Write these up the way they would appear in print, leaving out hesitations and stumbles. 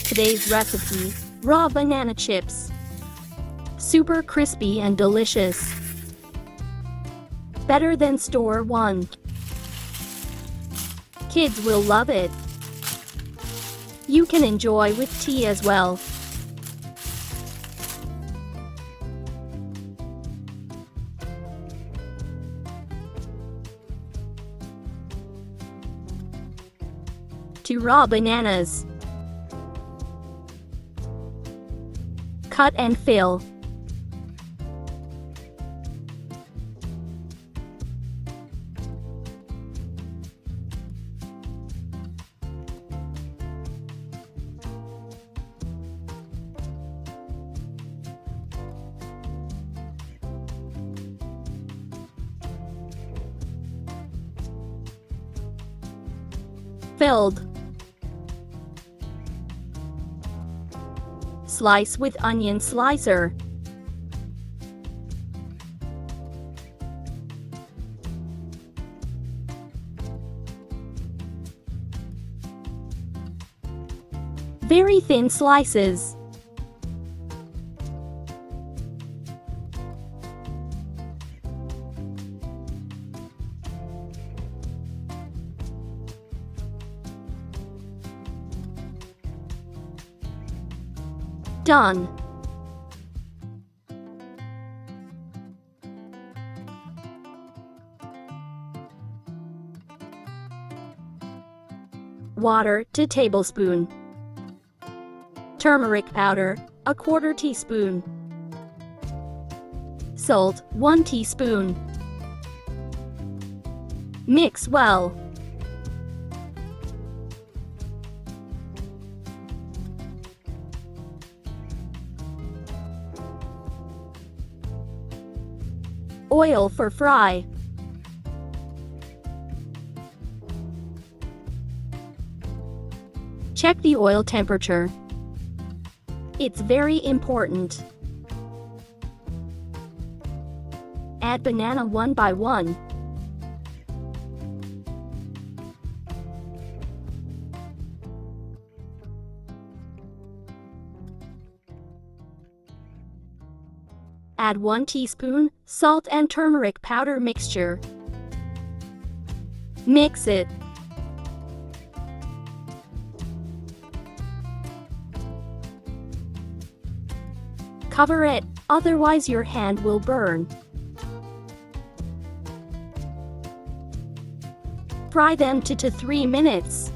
Today's recipe, raw banana chips. Super crispy and delicious. Better than store one. Kids will love it. You can enjoy with tea as well. Two raw bananas. Cut and fill. Filled. Slice with onion slicer. Very thin slices. Done. Water 2 tablespoons. Turmeric powder 1/4 teaspoon. Salt 1 teaspoon. Mix well. Oil for fry. Check the oil temperature. It's very important. Add banana one by one. Add 1 teaspoon salt and turmeric powder mixture. Mix it. Cover it, otherwise your hand will burn. Fry them 2 to 3 minutes.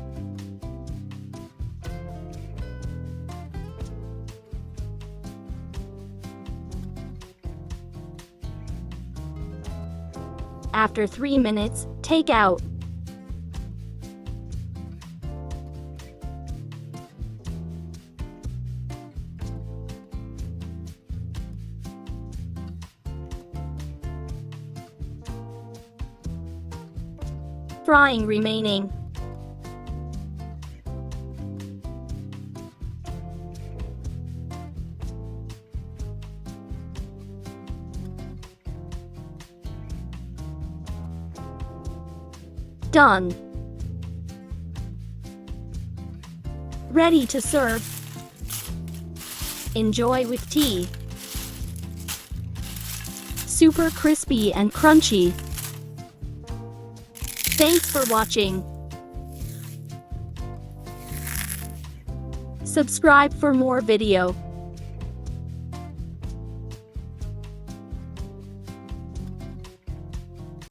After 3 minutes, take out. Frying remaining. Done. Ready to serve. Enjoy with tea. Super crispy and crunchy. Thanks for watching. Subscribe for more video.